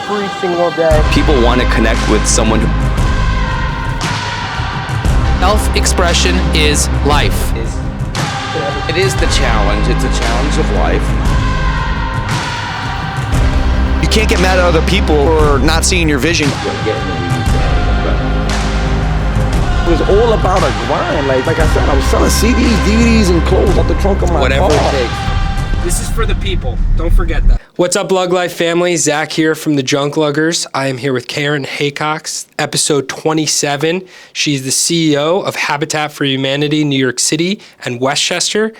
every single day. People want to connect with someone who... Self-expression is life. It is the challenge. It's a challenge of life. You can't get mad at other people for not seeing your vision. It was all about a grind. Like I said, I was selling CDs, DVDs, and clothes out the trunk of my Whatever car. it takes. This is for the people. Don't forget that. What's up, Lug Life family? Zach here from the Junk Luggers. I am here with Karen Haycox, episode 27. She's the CEO of Habitat for Humanity, New York City and Westchester.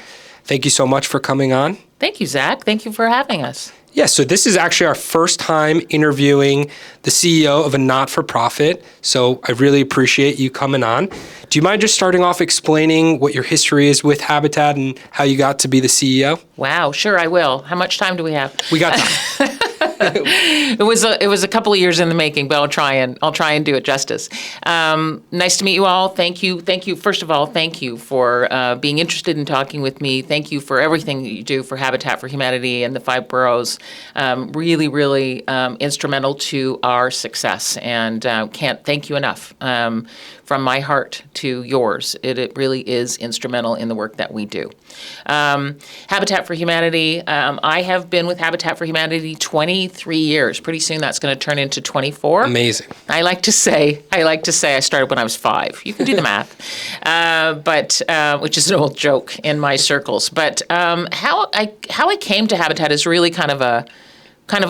Thank you so much for coming on. Thank you, Zach. Thank you for having us. Yeah, so this is actually our first time interviewing the CEO of a not-for-profit, so I really appreciate you coming on. Do you mind just starting off explaining what your history is with Habitat and how you got to be the CEO? Wow, sure, I will. How much time do we have? We got time. It was a couple of years in the making, but I'll try and do it justice. Nice to meet you all. Thank you. First of all, thank you for being interested in talking with me. Thank you for everything that you do for Habitat for Humanity and the 5 boroughs. Really instrumental to our success, and can't thank you enough. From my heart to yours, it really is instrumental in the work that we do. Habitat for Humanity, I have been with Habitat for Humanity 23 years. Pretty soon that's going to turn into 24. Amazing. I like to say I started when I was 5. You can do the math, but which is an old joke in my circles. But how I came to Habitat is really kind of a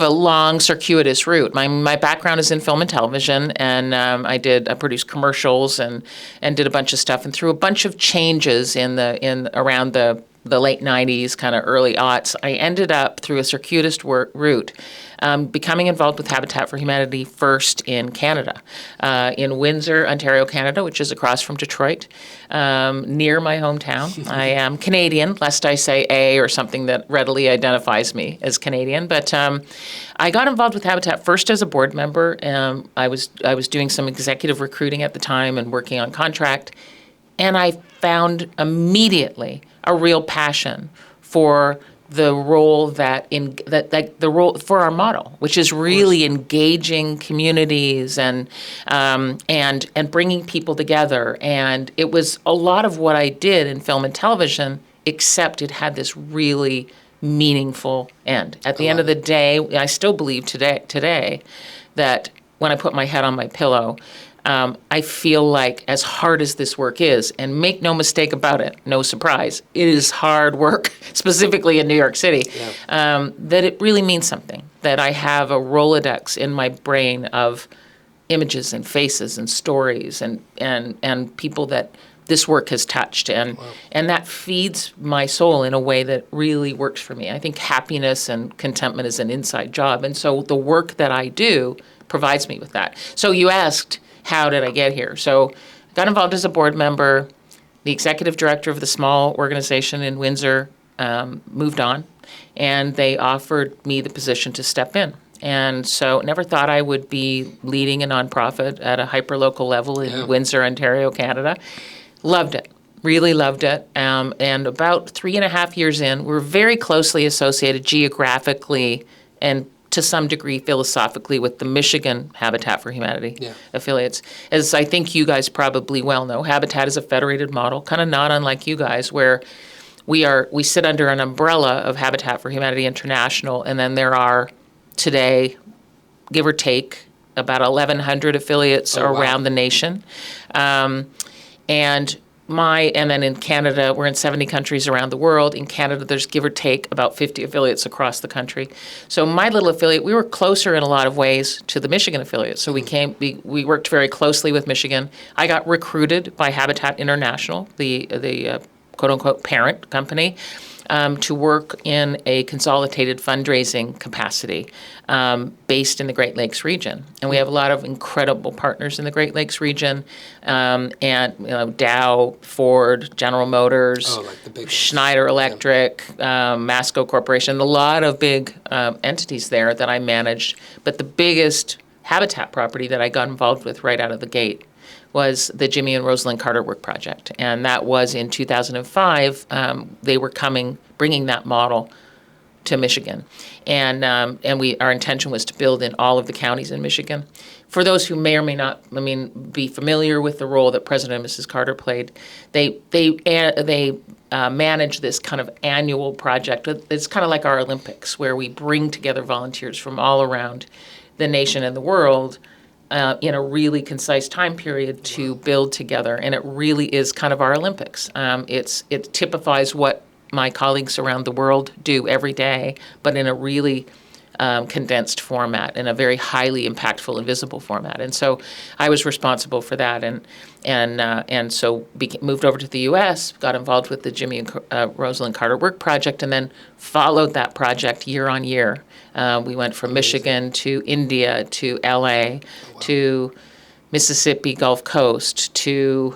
long, circuitous route. My background is in film and television, and I produced commercials and did a bunch of stuff, and through a bunch of changes around the late 90s, kind of early aughts, I ended up through a circuitous route becoming involved with Habitat for Humanity first in Canada, in Windsor, Ontario, Canada, which is across from Detroit, near my hometown. I am Canadian, lest I say A or something that readily identifies me as Canadian. But I got involved with Habitat first as a board member. I was doing some executive recruiting at the time and working on contract, and I found immediately a real passion for the role the role for our model, which is really engaging communities and bringing people together. And it was a lot of what I did in film and television, except it had this really meaningful end. At the end of the day, I still believe today that when I put my head on my pillow, I feel like as hard as this work is, and make no mistake about it, no surprise, it is hard work, specifically in New York City, that it really means something, that I have a Rolodex in my brain of images and faces and stories and people that this work has touched, and that feeds my soul in a way that really works for me. I think happiness and contentment is an inside job, and so the work that I do provides me with that. So you asked, how did I get here? So I got involved as a board member. The executive director of the small organization in Windsor moved on, and they offered me the position to step in. And so never thought I would be leading a nonprofit at a hyper-local level in Windsor, Ontario, Canada. Loved it. Really loved it. And about 3.5 years in, we're very closely associated geographically and to some degree philosophically with the Michigan Habitat for Humanity affiliates. As I think you guys probably well know, Habitat is a federated model, kind of not unlike you guys, where we sit under an umbrella of Habitat for Humanity International, and then there are today, give or take, about 1,100 affiliates around the nation. And then in Canada, we're in 70 countries around the world. In Canada, there's give or take about 50 affiliates across the country. So my little affiliate, we were closer in a lot of ways to the Michigan affiliate. So we worked very closely with Michigan. I got recruited by Habitat International, the quote unquote parent company, to work in a consolidated fundraising capacity based in the Great Lakes region. And we have a lot of incredible partners in the Great Lakes region, and Dow, Ford, General Motors, Schneider Electric, Masco Corporation, a lot of big entities there that I managed. But the biggest Habitat property that I got involved with right out of the gate was the Jimmy and Rosalind Carter Work Project. And that was in 2005. They were bringing that model to Michigan, and our intention was to build in all of the counties in Michigan. For those who may or may not, be familiar with the role that President and Mrs. Carter played, they manage this kind of annual project. It's kind of like our Olympics, where we bring together volunteers from all around the nation and the world in a really concise time period to build together. And it really is kind of our Olympics. It typifies what my colleagues around the world do every day, but in a really condensed format, in a very highly impactful and visible format. And so I was responsible for that, and so moved over to the U.S., got involved with the Jimmy and Rosalind Carter Work Project, and then followed that project year on year. We went from Michigan to India to L.A. to Mississippi Gulf Coast to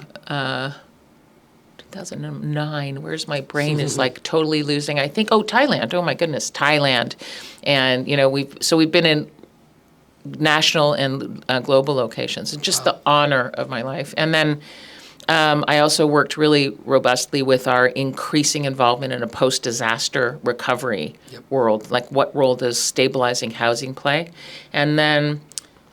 2009. Where's my brain is like totally losing. I think Thailand. Oh my goodness, Thailand, and we've been in national and global locations. It's just the honor of my life. And then I also worked really robustly with our increasing involvement in a post-disaster recovery world. Like, what role does stabilizing housing play? And then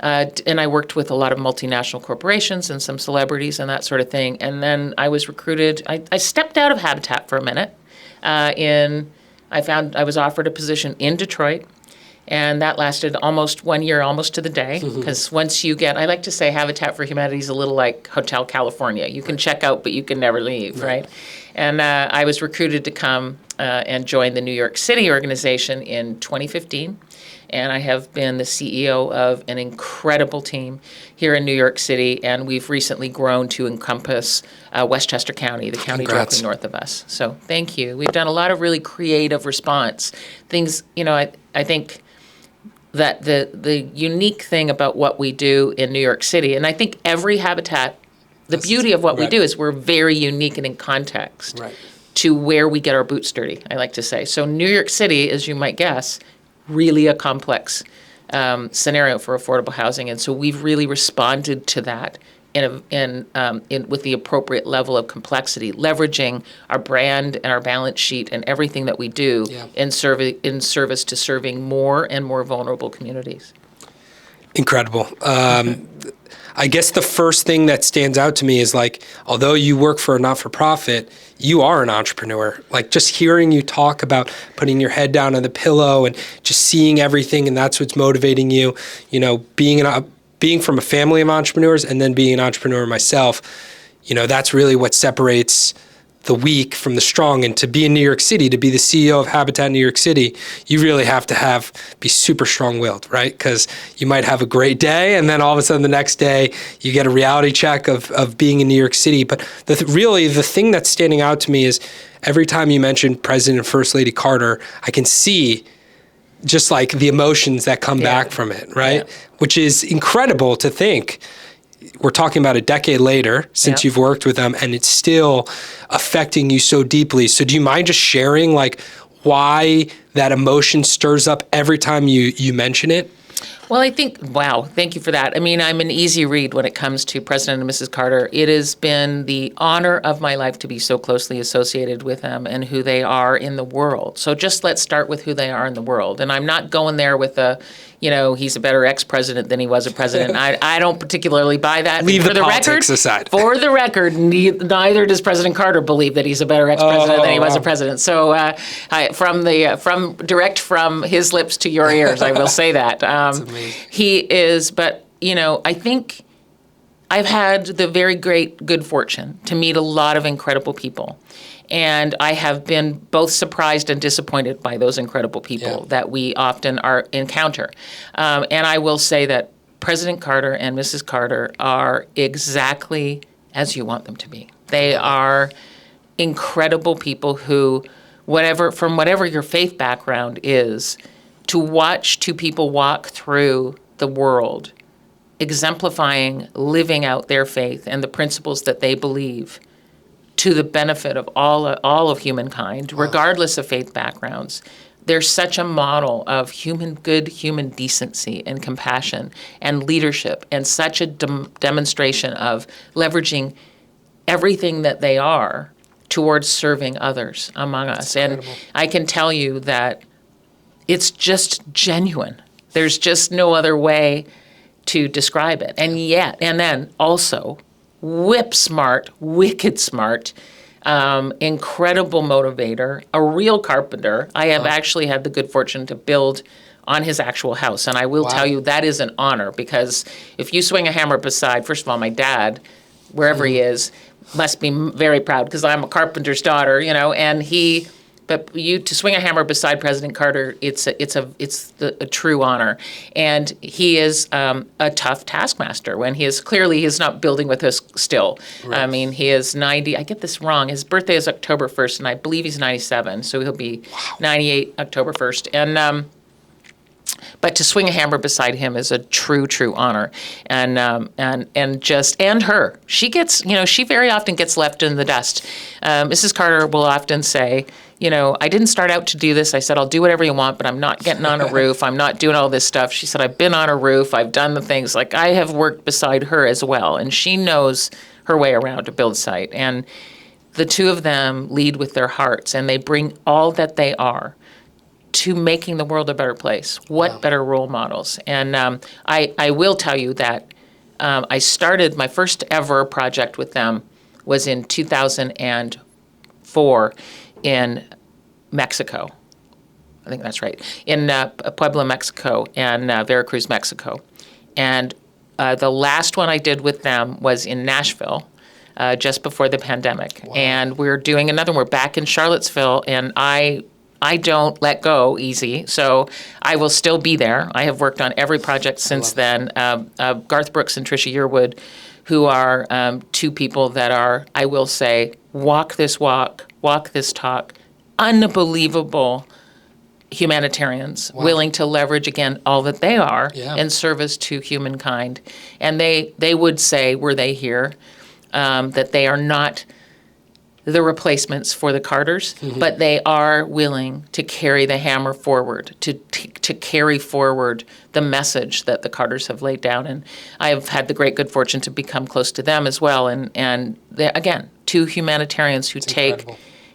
and I worked with a lot of multinational corporations and some celebrities and that sort of thing. And then I was recruited. I stepped out of Habitat for a minute. I was offered a position in Detroit. And that lasted almost 1 year, almost to the day. Because once you I like to say Habitat for Humanity is a little like Hotel California. You can check out, but you can never leave, right? And I was recruited to come and join the New York City organization in 2015. And I have been the CEO of an incredible team here in New York City. And we've recently grown to encompass Westchester County, the county directly north of us. So thank you. We've done a lot of really creative response things. I think that the unique thing about what we do in New York City, and I think every Habitat, the beauty of what we do is we're very unique and in context to where we get our boots dirty, I like to say. So New York City, as you might guess, really a complex scenario for affordable housing. And so we've really responded to that with the appropriate level of complexity, leveraging our brand and our balance sheet and everything that we do in service to serving more and more vulnerable communities. Incredible. I guess the first thing that stands out to me is, like, although you work for a not-for-profit, you are an entrepreneur. Like, just hearing you talk about putting your head down on the pillow and just seeing everything, and that's what's motivating you, being from a family of entrepreneurs and then being an entrepreneur myself, that's really what separates the weak from the strong. And to be in New York City, to be the CEO of Habitat New York City, you really have to be super strong-willed, right? Because you might have a great day, and then all of a sudden the next day you get a reality check of being in New York City. But the thing that's standing out to me is every time you mention President and First Lady Carter, I can see just like the emotions that come back from it, right? Yeah. Which is incredible to think. We're talking about a decade later since you've worked with them, and it's still affecting you so deeply. So do you mind just sharing like why that emotion stirs up every time you mention it? Well, thank you for that. I'm an easy read when it comes to President and Mrs. Carter. It has been the honor of my life to be so closely associated with them and who they are in the world. So just let's start with who they are in the world. And I'm not going there with he's a better ex-president than he was a president. I don't particularly buy that. Leave the politics aside. For the record, neither does President Carter believe that he's a better ex-president than he was a president. So direct from his lips to your ears, I will say that. He is, but, I think I've had the very good fortune to meet a lot of incredible people. And I have been both surprised and disappointed by those incredible people that we often encounter. And I will say that President Carter and Mrs. Carter are exactly as you want them to be. They are incredible people who, from whatever your faith background is, to watch two people walk through the world, exemplifying, living out their faith and the principles that they believe to the benefit of all of humankind, regardless of faith backgrounds. They're such a model of human decency and compassion and leadership, and such a demonstration of leveraging everything that they are towards serving others among us. And I can tell you that it's just genuine. There's just no other way to describe it. And then also whip smart, wicked smart, incredible motivator, a real carpenter. I have actually had the good fortune to build on his actual house. And I will tell you, that is an honor, because if you swing a hammer beside, first of all, my dad, wherever he is, must be very proud, because I'm a carpenter's daughter, and but to swing a hammer beside President Carter, it's a true honor. And he is a tough taskmaster when he's not building with us still. Right. I mean, he is 90, I get this wrong, his birthday is October 1st, and I believe he's 97, so he'll be 98 October 1st. And but to swing a hammer beside him is a true honor, and her. She gets, she very often gets left in the dust. Mrs. Carter will often say, I didn't start out to do this. I said, I'll do whatever you want, but I'm not getting on a roof. I'm not doing all this stuff. She said, I've been on a roof. I've done the things. Like, I have worked beside her as well, and she knows her way around a build site. And the two of them lead with their hearts, and they bring all that they are to making the world a better place. What better role models? And I will tell you that I started my first ever project with them was in 2004 in Mexico. I think that's right. In Puebla, Mexico, and Veracruz, Mexico. And the last one I did with them was in Nashville, just before the pandemic. Wow. And we're doing another one. We're back in Charlottesville, and I don't let go easy, so I will still be there. I have worked on every project since then. Garth Brooks and Tricia Yearwood, who are two people that are, I will say, walk this talk, unbelievable humanitarians, willing to leverage, again, all that they are in service to humankind. And they would say, were they here, that they are not the replacements for the Carters, but they are willing to carry the hammer forward, to carry forward the message that the Carters have laid down. And I have had the great good fortune to become close to them as well. And again, two humanitarians who take,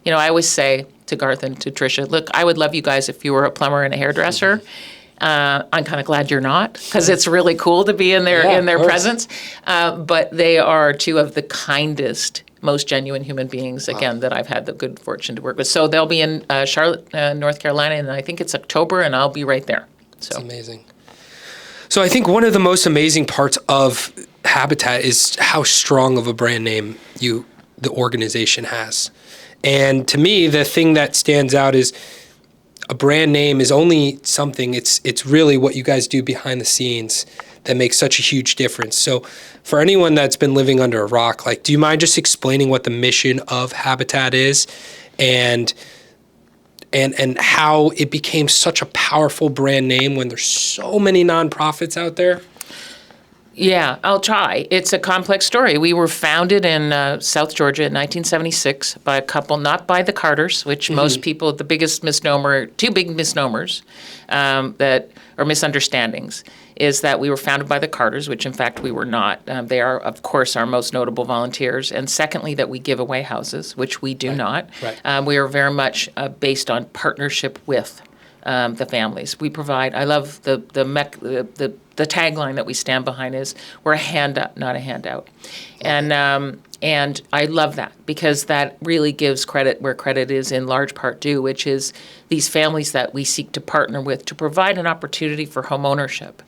I always say to Garth and to Tricia, look, I would love you guys if you were a plumber and a hairdresser. I'm kind of glad you're not, because it's really cool to be in their presence. But they are two of the kindest, most genuine human beings, again, that I've had the good fortune to work with. So they'll be in Charlotte, North Carolina, and I think it's October, and I'll be right there. So. That's amazing. So I think one of the most amazing parts of Habitat is how strong of a brand name the organization has. And to me, the thing that stands out is a brand name is only something, it's really what you guys do behind the scenes that makes such a huge difference. So for anyone that's been living under a rock, do you mind just explaining what the mission of Habitat is and how it became such a powerful brand name when there's so many nonprofits out there? Yeah, I'll try. It's a complex story. We were founded in South Georgia in 1976 by a couple, not by the Carters, which most people, the biggest misnomer, two big misnomers that are misunderstandings, is that we were founded by the Carters, which in fact we were not. They are, of course, our most notable volunteers. And secondly, that we give away houses, which we do not. Right. We are very much based on partnership with the families. We provide, I love the tagline that we stand behind is, we're a hand up, not a handout. And I love that, because that really gives credit where credit is in large part due, which is these families that we seek to partner with to provide an opportunity for home ownership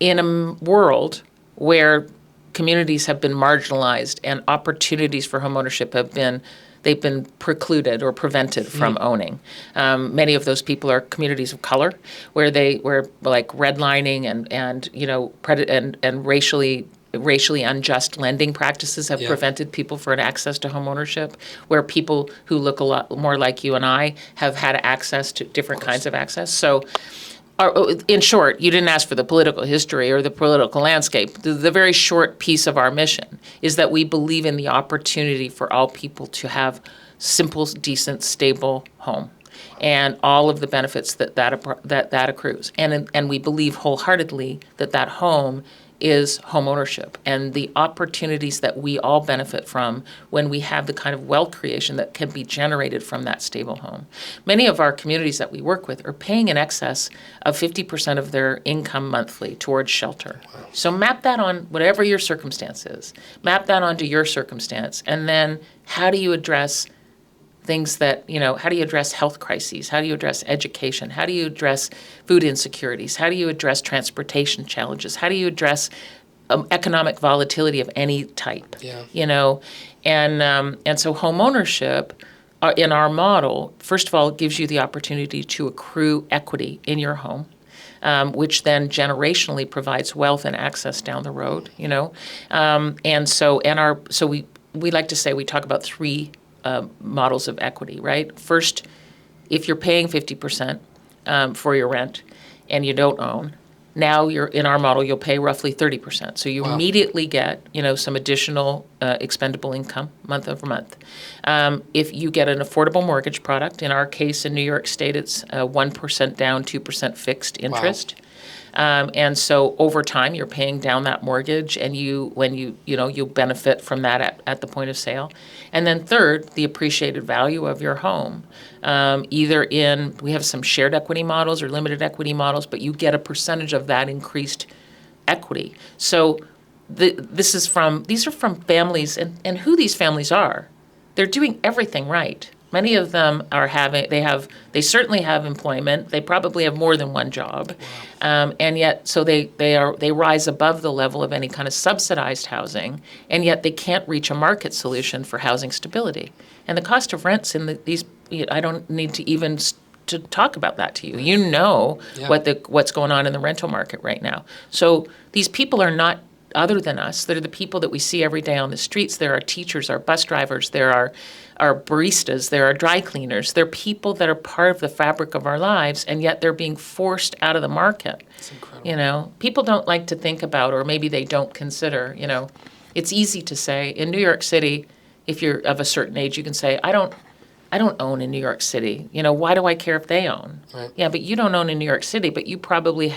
in a world where communities have been marginalized and opportunities for home ownership they've been precluded or prevented from owning. Many of those people are communities of color, where like redlining and racially unjust lending practices have prevented people from access to home ownership, where people who look a lot more like you and I have had access to different kinds of access. So, in short, you didn't ask for the political history or the political landscape. The very short piece of our mission is that we believe in the opportunity for all people to have simple, decent, stable home, and all of the benefits that accrues. And we believe wholeheartedly that home is homeownership and the opportunities that we all benefit from when we have the kind of wealth creation that can be generated from that stable home. Many of our communities that we work with are paying in excess of 50% of their income monthly towards shelter. Wow. So map that on whatever your circumstance is. Map that onto your circumstance. And then how do you address things that, how do you address health crises? How do you address education? How do you address food insecurities? How do you address transportation challenges? How do you address economic volatility of any type? Yeah. And so home ownership in our model, first of all, gives you the opportunity to accrue equity in your home. Which then generationally provides wealth and access down the road, So we like to say we talk about three models of equity, right? First, if you're paying 50% for your rent and you don't own, now in our model, you'll pay roughly 30%. So you immediately get, some additional expendable income month over month. If you get an affordable mortgage product, in our case in New York State, it's 1% down, 2% fixed interest. And so over time, you're paying down that mortgage, and you benefit from that at the point of sale. And then third, the appreciated value of your home, we have some shared equity models or limited equity models, but you get a percentage of that increased equity. So these are from families, and who these families are, they're doing everything right. Many of them they certainly have employment. They probably have more than one job. And yet, so they rise above the level of any kind of subsidized housing, and yet they can't reach a market solution for housing stability. And the cost of rents in these, I don't need to even to talk about that to you. You know what's going on in the rental market right now. So these people are not other than us. They're the people that we see every day on the streets. There are teachers, our bus drivers, there are baristas, there are dry cleaners. They're people that are part of the fabric of our lives, and yet they're being forced out of the market. That's incredible. People don't like to think about, or maybe they don't consider, it's easy to say in New York City, if you're of a certain age, you can say, I don't own in New York City. Why do I care if they own? Right. Yeah, but you don't own in New York City, but you probably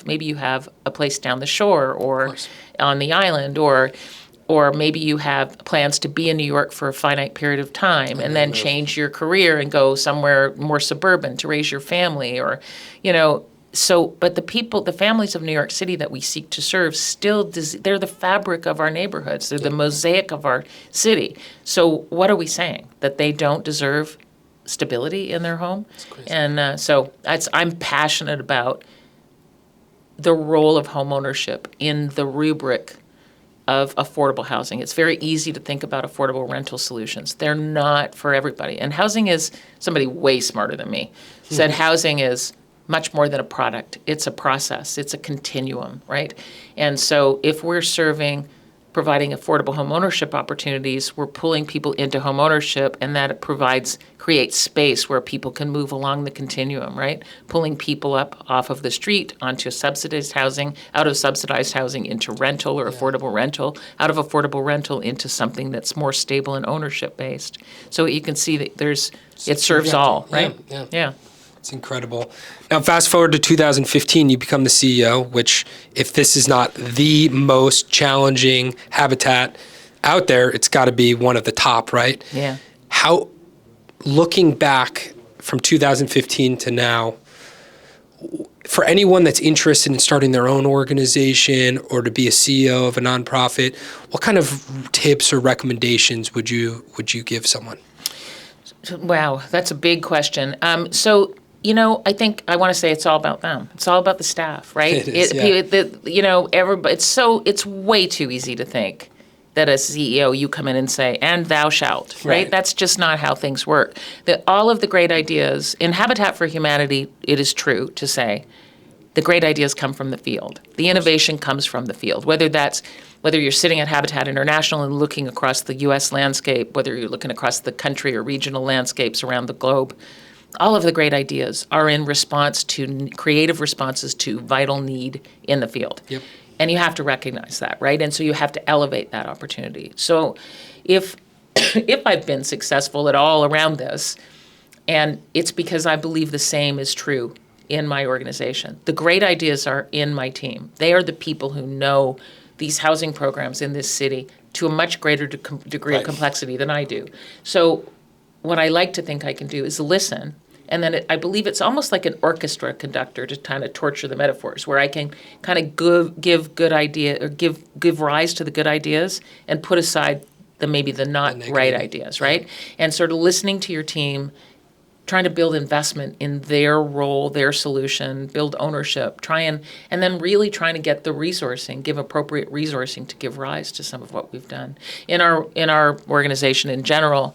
maybe you have a place down the shore or on the island, or maybe you have plans to be in New York for a finite period of time and then change your career and go somewhere more suburban to raise your family, or, but the families of New York City that we seek to serve they're the fabric of our neighborhoods. They're the mosaic of our city. So what are we saying? That they don't deserve stability in their home? And I'm passionate about the role of homeownership in the rubric of affordable housing. It's very easy to think about affordable rental solutions. They're not for everybody. And housing is, somebody way smarter than me said housing is much more than a product. It's a process. It's a continuum, right? And so if we're providing affordable homeownership opportunities, we're pulling people into homeownership, and that creates space where people can move along the continuum, right? Pulling people up off of the street onto subsidized housing, out of subsidized housing into rental or affordable rental, out of affordable rental into something that's more stable and ownership based. So you can see that it serves all, right? Yeah. It's incredible. Now, fast forward to 2015, you become the CEO, which, if this is not the most challenging habitat out there, it's got to be one of the top, right? Yeah. How, looking back from 2015 to now, for anyone that's interested in starting their own organization or to be a CEO of a nonprofit, what kind of tips or recommendations would you give someone? Wow, that's a big question. I think I want to say it's all about them. It's all about the staff, right? It is, everybody. It's way too easy to think that as CEO you come in and say, "And thou shalt," right? That's just not how things work. All of the great ideas in Habitat for Humanity, it is true to say, the great ideas come from the field. The innovation comes from the field. Whether you're sitting at Habitat International and looking across the U.S. landscape, whether you're looking across the country or regional landscapes around the globe, all of the great ideas are in response to creative responses to vital need in the field. Yep. And you have to recognize that, right? And so you have to elevate that opportunity. So if I've been successful at all around this, and it's because I believe the same is true in my organization. The great ideas are in my team. They are the people who know these housing programs in this city to a much greater degree of complexity than I do. So what I like to think I can do is listen, and then I believe it's almost like an orchestra conductor, to kind of torture the metaphors, where I can kind of give good idea, or give rise to the good ideas and put aside maybe the not right ideas, right? And sort of listening to your team, trying to build investment in their role, their solution, build ownership, and then really trying to get the resourcing, give appropriate resourcing to give rise to some of what we've done. In our organization in general,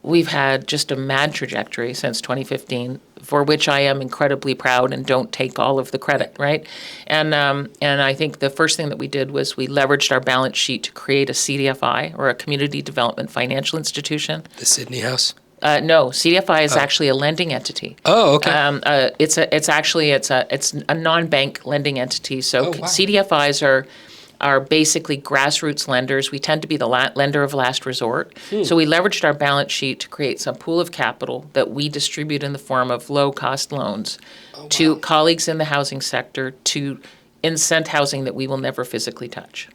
we've had just a mad trajectory since 2015, for which I am incredibly proud and don't take all of the credit, right? And I think the first thing that we did was we leveraged our balance sheet to create a CDFI, or a Community Development Financial Institution. The Sydney House? No, CDFI is actually a lending entity. Oh, okay. It's a non-bank lending entity. So CDFIs are basically grassroots lenders. We tend to be the lender of last resort. So we leveraged our balance sheet to create some pool of capital that we distribute in the form of low-cost loans to colleagues in the housing sector to incent housing that we will never physically touch.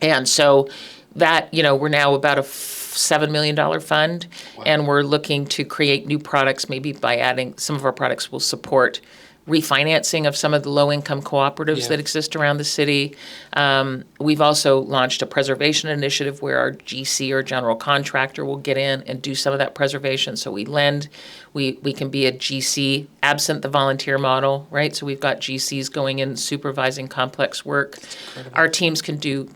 And so that, we're now about a $7 million fund, and we're looking to create new products, maybe by adding some of our products will support refinancing of some of the low-income cooperatives that exist around the city. We've also launched a preservation initiative where our GC, or general contractor, will get in and do some of that preservation. So we lend, we can be a GC absent the volunteer model, right? So we've got GCs going in supervising complex work. Our teams can do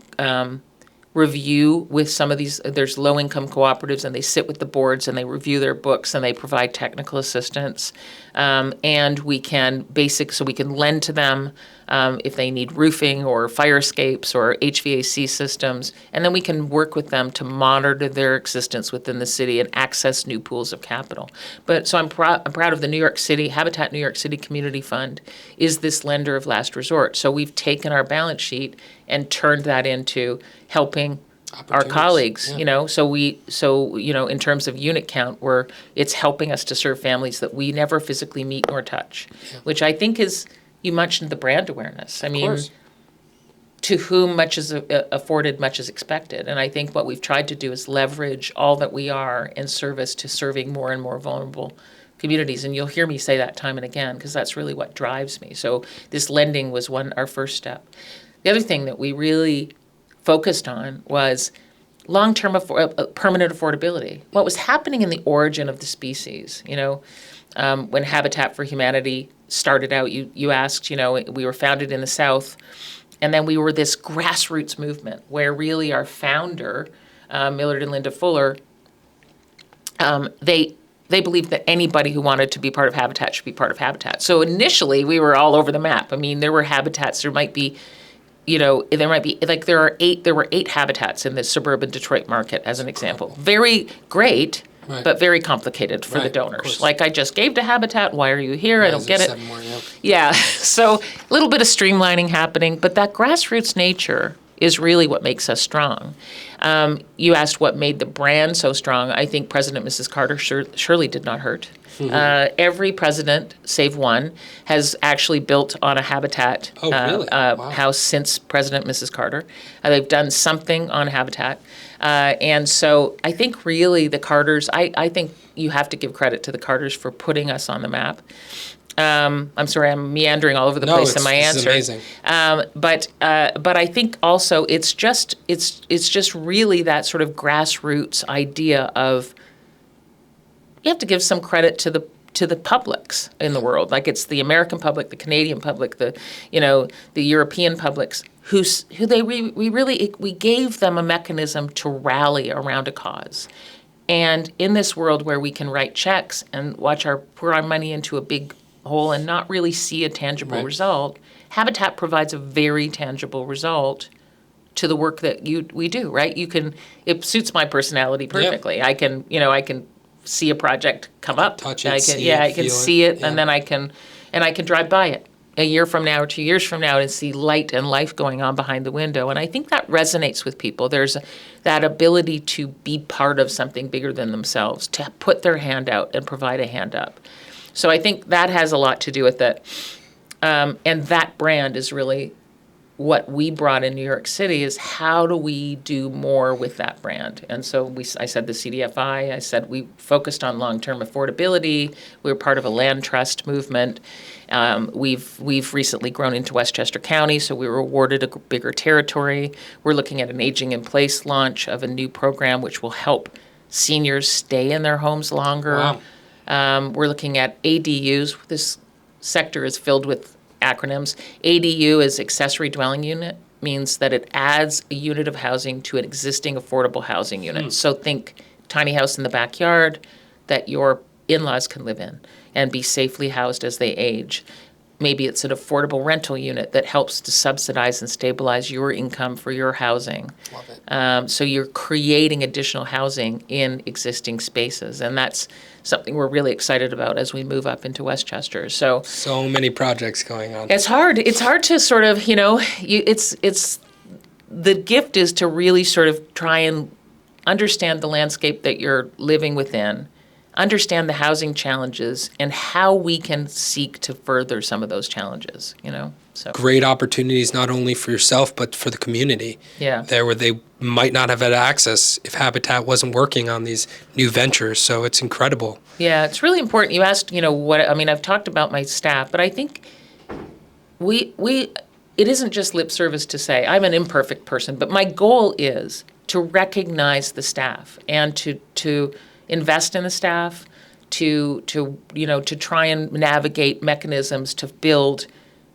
review with some of these, there's low-income cooperatives, and they sit with the boards and they review their books and they provide technical assistance. And we can so we can lend to them if they need roofing or fire escapes or HVAC systems. And then we can work with them to monitor their existence within the city and access new pools of capital. But so I'm proud of the New York City, Habitat New York City Community Fund is this lender of last resort. So we've taken our balance sheet and turned that into helping our colleagues, so in terms of unit count, it's helping us to serve families that we never physically meet nor touch, which I think is, you mentioned the brand awareness. I mean, to whom much is afforded, much is expected. And I think what we've tried to do is leverage all that we are in service to serving more and more vulnerable communities. And you'll hear me say that time and again, because that's really what drives me. So this lending was our first step. The other thing that we really focused on was long-term permanent affordability. What was happening in the origin of the species, when Habitat for Humanity started out, you asked, we were founded in the South, and then we were this grassroots movement where really our founder, Millard and Linda Fuller, they believed that anybody who wanted to be part of Habitat should be part of Habitat. So initially we were all over the map. I mean, there were habitats, there were 8 habitats in the suburban Detroit market, as an example. Very great, but very complicated for the donors. Like, I just gave to Habitat, why are you here? I don't get it. 7 more, Yeah, so a little bit of streamlining happening, but that grassroots nature is really what makes us strong. You asked what made the brand so strong. I think President and Mrs. Carter surely did not hurt. Every president, save one, has actually built on a Habitat house since President and Mrs. Carter. They've done something on Habitat. And so I think really the Carters, I think you have to give credit to the Carters for putting us on the map. I'm sorry, I'm meandering all over the place in my answer. It's amazing. But I think also it's just really that sort of grassroots idea of, you have to give some credit to the publics in the world. Like, it's the American public, the Canadian public, the European publics we gave them a mechanism to rally around a cause. And in this world where we can write checks and pour our money into a big hole and not really see a tangible result, Habitat provides a very tangible result to the work that we do, right? It suits my personality perfectly. Yeah. I can see a project come up. Touch it, I can see it, and then I can drive by it a year from now or 2 years from now and see light and life going on behind the window. And I think that resonates with people. There's that ability to be part of something bigger than themselves, to put their hand out and provide a hand up. So I think that has a lot to do with it. And that brand is really what we brought in New York City, is how do we do more with that brand? And so I said the CDFI, I said we focused on long-term affordability. We were part of a land trust movement. We've recently grown into Westchester County, so we were awarded a bigger territory. We're looking at an aging in place launch of a new program which will help seniors stay in their homes longer. Wow. We're looking at ADUs. This sector is filled with acronyms. ADU is accessory dwelling unit, means that it adds a unit of housing to an existing affordable housing unit. So think tiny house in the backyard that your in-laws can live in and be safely housed as they age. Maybe it's an affordable rental unit that helps to subsidize and stabilize your income for your housing. Love it. So you're creating additional housing in existing spaces, and that's something we're really excited about as we move up into Westchester. So many projects going on. it's hard. It's hard to sort of, it's the gift is to really sort of try and understand the landscape that you're living within, understand the housing challenges, and how we can seek to further some of those challenges, So Great opportunities not only for yourself but for the community. Yeah. There where they might not have had access if Habitat wasn't working on these new ventures. So it's incredible. Yeah, it's really important. You asked, I've talked about my staff, but I think it isn't just lip service to say I'm an imperfect person, but my goal is to recognize the staff and to invest in the staff, to try and navigate mechanisms to build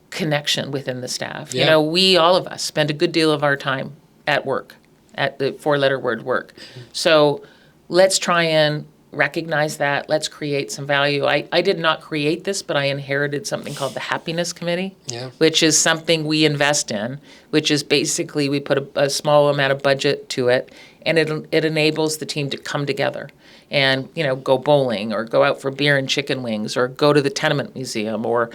connection within the staff. Yeah. We, all of us, spend a good deal of our time at work, at the four-letter word work. So let's try and recognize that. Let's create some value. I did not create this, but I inherited something called the Happiness Committee, which is something we invest in, which is basically we put a small amount of budget to it, and it enables the team to come together and, go bowling or go out for beer and chicken wings or go to the tenement museum or,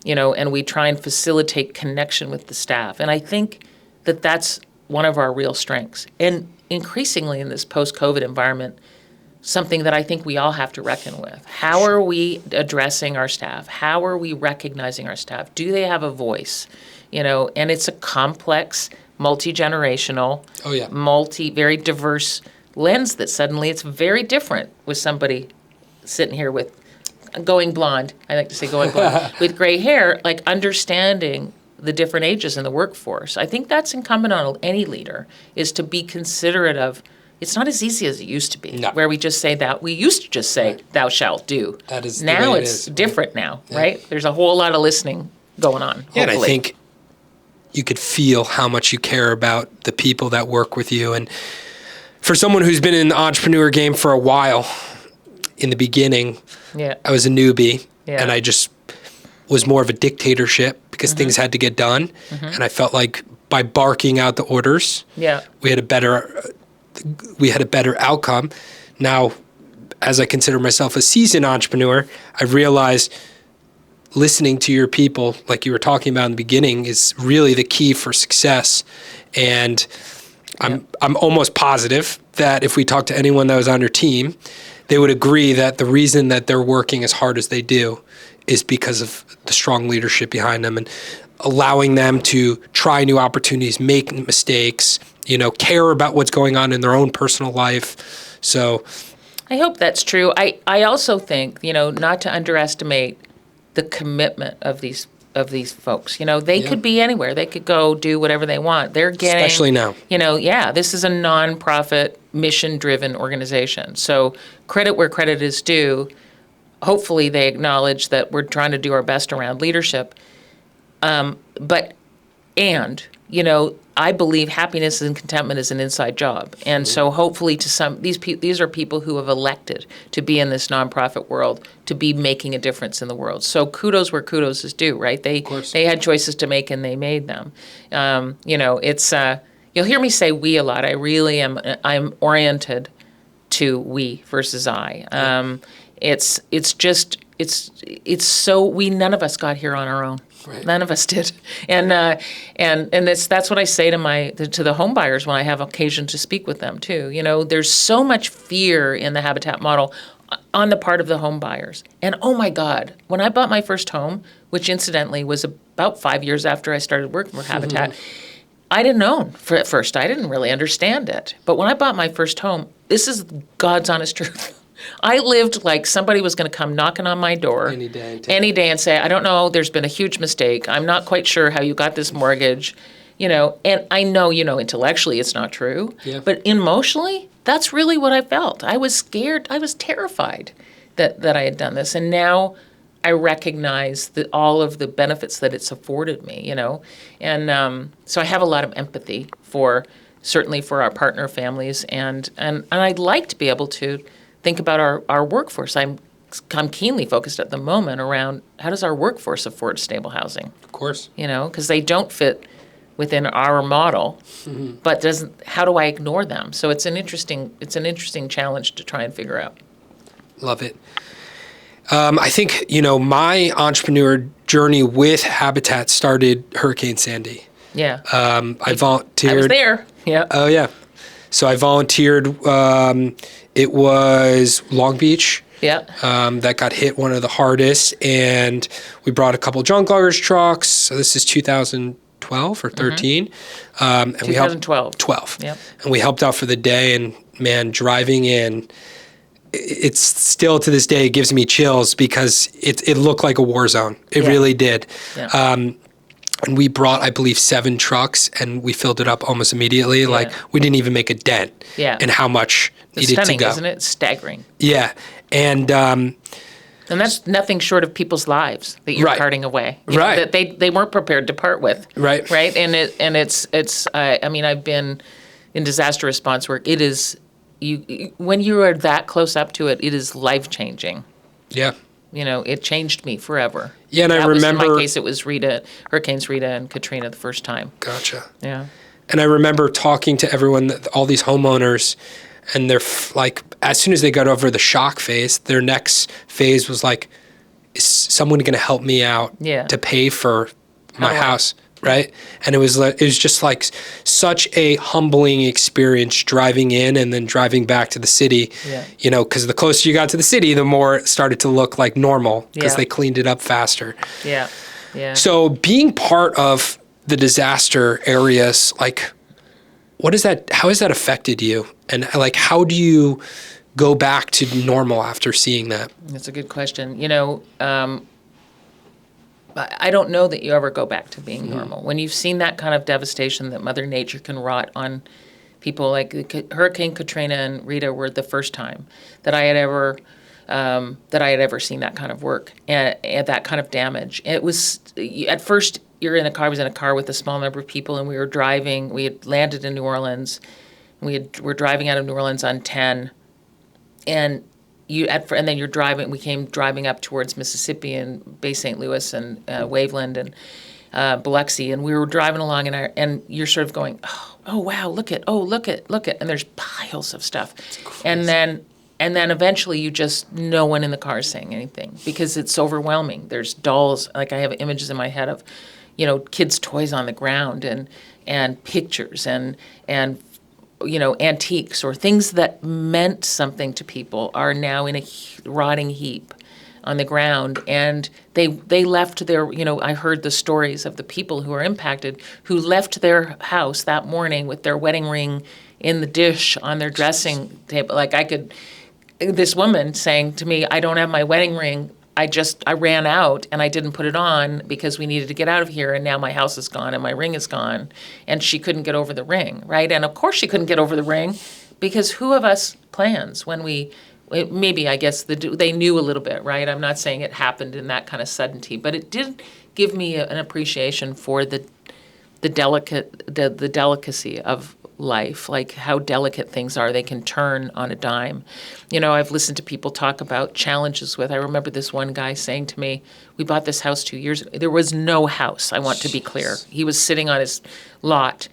and we try and facilitate connection with the staff. And I think that that's one of our real strengths. And increasingly in this post-COVID environment, something that I think we all have to reckon with. How are we addressing our staff? How are we recognizing our staff? Do they have a voice? And it's a complex, multi-generational, very diverse lens that suddenly it's very different with somebody sitting here with going blonde. I like to say going blonde with gray hair, like understanding the different ages in the workforce. I think that's incumbent on any leader, is to be considerate of. It's not as easy as it used to be, where we just say that. We used to just say, thou shalt do. That is now the way it's it is, different now, right? There's a whole lot of listening going on, hopefully. Yeah, and I think you could feel how much you care about the people that work with you. And for someone who's been in the entrepreneur game for a while, in the beginning, I was a newbie, and I just was more of a dictatorship because things had to get done. And I felt like by barking out the orders, we had a better outcome. Now, as I consider myself a seasoned entrepreneur, I realized listening to your people, like you were talking about in the beginning, is really the key for success. And I'm almost positive that if we talk to anyone that was on your team, they would agree that the reason that they're working as hard as they do is because of the strong leadership behind them and allowing them to try new opportunities, make mistakes, care about what's going on in their own personal life. So I hope that's true. I also think, not to underestimate the commitment of these folks. They could be anywhere. They could go do whatever they want. They're getting, especially now. This is a nonprofit, mission-driven organization. So credit where credit is due. Hopefully they acknowledge that we're trying to do our best around leadership. I believe happiness and contentment is an inside job. And so hopefully these are people who have elected to be in this nonprofit world, to be making a difference in the world. So kudos where kudos is due, right? They had choices to make and they made them. You'll hear me say we a lot. I really am, I'm oriented to we versus I. It's so, none of us got here on our own. Right. None of us did, and that's what I say to the home buyers when I have occasion to speak with them too. There's so much fear in the Habitat model on the part of the home buyers. And oh my God, when I bought my first home, which incidentally was about 5 years after I started working for Habitat, I didn't own at first. I didn't really understand it. But when I bought my first home, this is God's honest truth. I lived like somebody was going to come knocking on my door Any day and say, I don't know, there's been a huge mistake. I'm not quite sure how you got this mortgage, and I know, intellectually it's not true, but emotionally, that's really what I felt. I was scared. I was terrified that I had done this. And now I recognize all of the benefits that it's afforded me, And so I have a lot of empathy certainly for our partner families. And I'd like to be able to think about our workforce. I'm keenly focused at the moment around how does our workforce afford stable housing? Of course. Because they don't fit within our model, but how do I ignore them? So it's an interesting challenge to try and figure out. Love it. I think, my entrepreneur journey with Habitat started Hurricane Sandy. Yeah. I volunteered. I was there. Yeah. Oh, yeah. So I volunteered. It was Long Beach. Yeah. That got hit one of the hardest. And we brought a couple junk luggers trucks. So this is 2012 or 13. And 2012. 12. Yep. And we helped out for the day. And man, driving in, it's still to this day, it gives me chills because it looked like a war zone. It really did. Yeah. And we brought, I believe, 7 trucks, and we filled it up almost immediately. Yeah. Like, we didn't even make a dent in how much needed to go. It's stunning, isn't it? Staggering. Yeah. And that's nothing short of people's lives that you're parting away. That they weren't prepared to part with. Right. Right? And it's I've been in disaster response work. It is, when you are that close up to it, it is life-changing. Yeah. It changed me forever. Yeah, and I remember... in my case, it was Hurricanes Rita and Katrina the first time. Gotcha. Yeah. And I remember talking to everyone, all these homeowners, and they're like, as soon as they got over the shock phase, their next phase was like, is someone going to help me out to pay for my house? Right. And it was just like such a humbling experience driving in and then driving back to the city, because the closer you got to the city, the more it started to look like normal because they cleaned it up faster. Yeah. Yeah. So being part of the disaster areas, like, how has that affected you? And like, how do you go back to normal after seeing that? That's a good question. I don't know that you ever go back to being normal. When you've seen that kind of devastation that Mother Nature can wrought on people, like Hurricane Katrina and Rita were the first time that I had ever seen that kind of work and that kind of damage. It was, at first, I was in a car with a small number of people, and we were driving. We had landed in New Orleans. We're driving out of New Orleans on 10, and then you're driving. We came driving up towards Mississippi and Bay St. Louis and Waveland and Biloxi, and we were driving along, and you're sort of going, oh wow, look at, and there's piles of stuff, and then eventually no one in the car is saying anything because it's overwhelming. There's dolls, like I have images in my head of, kids' toys on the ground and pictures and antiques or things that meant something to people are now in a rotting heap on the ground. And they left their, I heard the stories of the people who are impacted who left their house that morning with their wedding ring in the dish on their dressing table. Like this woman saying to me, I don't have my wedding ring. I ran out and I didn't put it on because we needed to get out of here, and now my house is gone and my ring is gone. And she couldn't get over the ring, right? And of course she couldn't get over the ring because who of us plans when maybe I guess they knew a little bit, right? I'm not saying it happened in that kind of suddenty, but it did give me an appreciation for the delicacy of life, like how delicate things are. They can turn on a dime. I've listened to people talk about challenges with, I remember this one guy saying to me, we bought this house 2 years ago. There was no house, I want to be clear. He was sitting on his lot,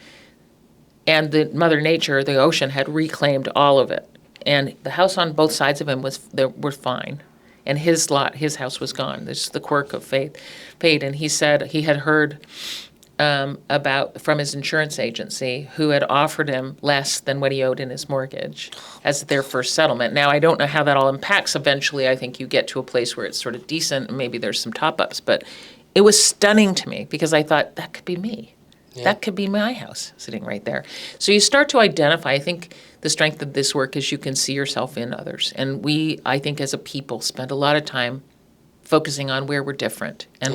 and the Mother Nature, the ocean, had reclaimed all of it. And the house on both sides of him were fine. And his house was gone. This is the quirk of fate. And he said he had heard from his insurance agency, who had offered him less than what he owed in his mortgage as their first settlement. Now, I don't know how that all impacts. Eventually, I think you get to a place where it's sort of decent and maybe there's some top-ups. But it was stunning to me because I thought, that could be me. Yeah. That could be my house sitting right there. So you start to identify. I think the strength of this work is you can see yourself in others. And we, I think, as a people, spend a lot of time focusing on where we're different and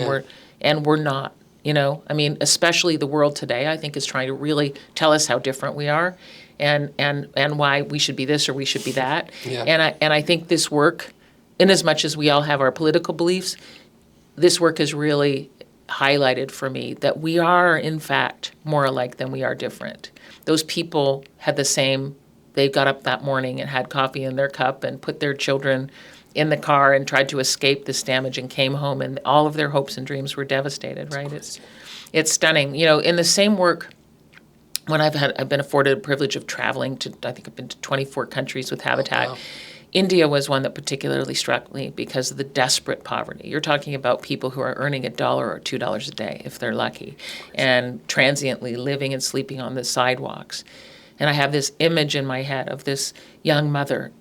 we're not. You know, I mean, especially the world today, I think, is trying to really tell us how different we are, and why we should be this or we should be that. Yeah. And I think this work, in as much as we all have our political beliefs, this work has really highlighted for me that we are, in fact, more alike than we are different. Those people had the same. They got up that morning and had coffee in their cup and put their children in the car and tried to escape this damage and came home, and all of their hopes and dreams were devastated, right? It's stunning. You know, in the same work, when I've been afforded the privilege of traveling to, I think I've been to 24 countries with Habitat. Oh, wow. India was one that particularly struck me because of the desperate poverty. You're talking about people who are earning $1 or $2 a day, if they're lucky, and transiently living and sleeping on the sidewalks. And I have this image in my head of this young mother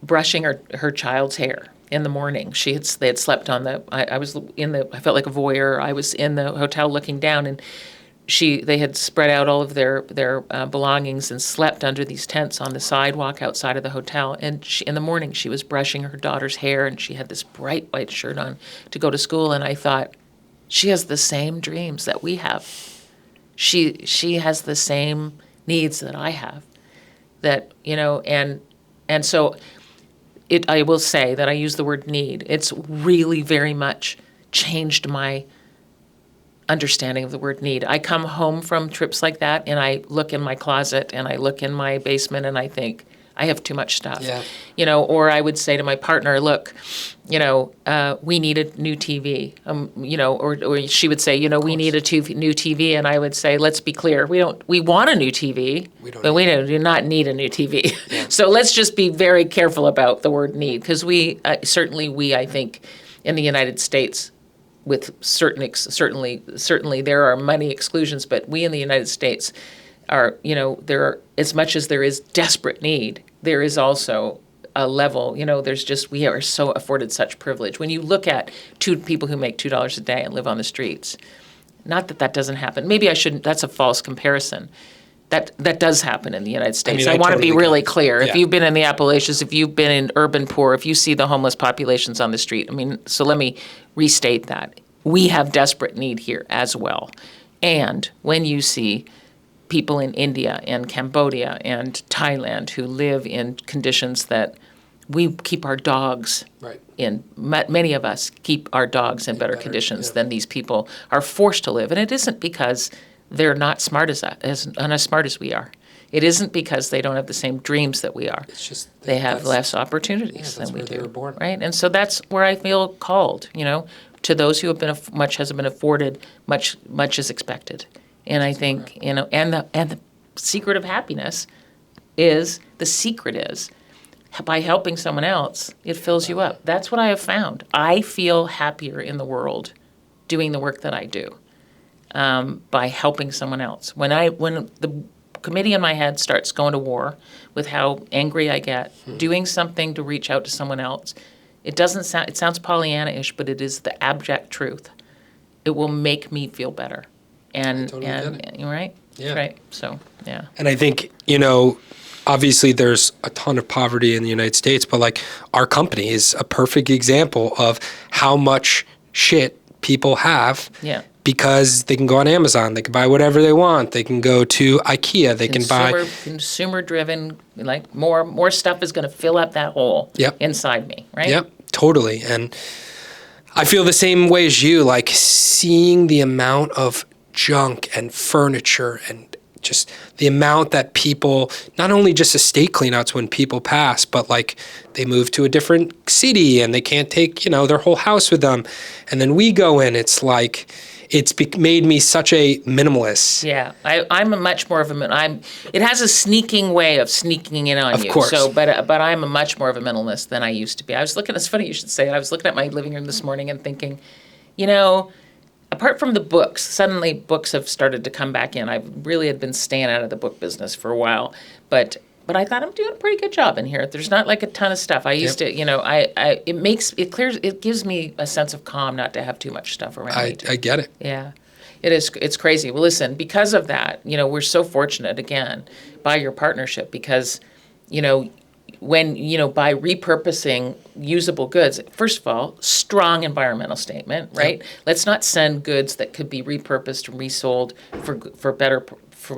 brushing her child's hair in the morning. They had slept on I felt like a voyeur. I was in the hotel looking down, and they had spread out all of their belongings and slept under these tents on the sidewalk outside of the hotel. And in the morning, she was brushing her daughter's hair, and she had this bright white shirt on to go to school. And I thought, she has the same dreams that we have. She has the same needs that I have. That, you know, and so I will say that I use the word need. It's really very much changed my understanding of the word need. I come home from trips like that, and I look in my closet and I look in my basement and I think, I have too much stuff. Yeah. You know, or I would say to my partner, look, you know, we need a new TV. You know, or she would say, you know, we need a new TV, and I would say, let's be clear, we want a new TV, but we do not need a new TV. Yeah. So let's just be very careful about the word need, because certainly I think in the United States, with certainly there are money exclusions, but we in the United States are, you know, there are, as much as there is desperate need, there is also a level, you know, we are so afforded such privilege. When you look at two people who make $2 a day and live on the streets, not that doesn't happen. Maybe I shouldn't, that's a false comparison. That does happen in the United States. I want to be really clear. Yeah. If you've been in the Appalachians, if you've been in urban poor, if you see the homeless populations on the street, I mean, so let me restate that. We have desperate need here as well. And when you see people in India and Cambodia and Thailand who live in conditions that we keep our dogs in. Many of us keep our dogs in better conditions than these people are forced to live. And it isn't because they're not as smart as we are. It isn't because they don't have the same dreams that we are. It's just they have less opportunities than we do. They were born. Right? And so that's where I feel called, you know, to those who have been much has been afforded, much is expected. And I think, you know, and the secret of happiness is by helping someone else, it fills you up. That's what I have found. I feel happier in the world doing the work that I do by helping someone else. When the committee in my head starts going to war with how angry I get, doing something to reach out to someone else, it sounds Pollyanna-ish, but it is the abject truth. It will make me feel better. And right? Yeah. Right. So, yeah. And I think, you know, obviously there's a ton of poverty in the United States, but like our company is a perfect example of how much shit people have. Yeah. Because they can go on Amazon, they can buy whatever they want. They can go to IKEA, they can buy consumer-driven. Like more stuff is going to fill up that hole inside me, right? Yep, totally. And I feel the same way as you. Like seeing the amount of junk and furniture and just the amount that people, not only just estate cleanouts when people pass, but like they move to a different city and they can't take, you know, their whole house with them. And then we go in, it's like, made me such a minimalist. Yeah, I'm a much more of it has a sneaking way of sneaking in on you. Of course. So, but I'm a much more of a minimalist than I used to be. It's funny you should say it. I was looking at my living room this morning and thinking, you know, apart from the books, suddenly books have started to come back in. I really had been staying out of the book business for a while, but I thought I'm doing a pretty good job in here. There's not like a ton of stuff. I used to, it gives me a sense of calm not to have too much stuff around me. I get it. Yeah. It's crazy. Well, listen, because of that, we're so fortunate again by your partnership because, when, by repurposing usable goods, first of all, strong environmental statement, right? Yep. Let's not send goods that could be repurposed and resold for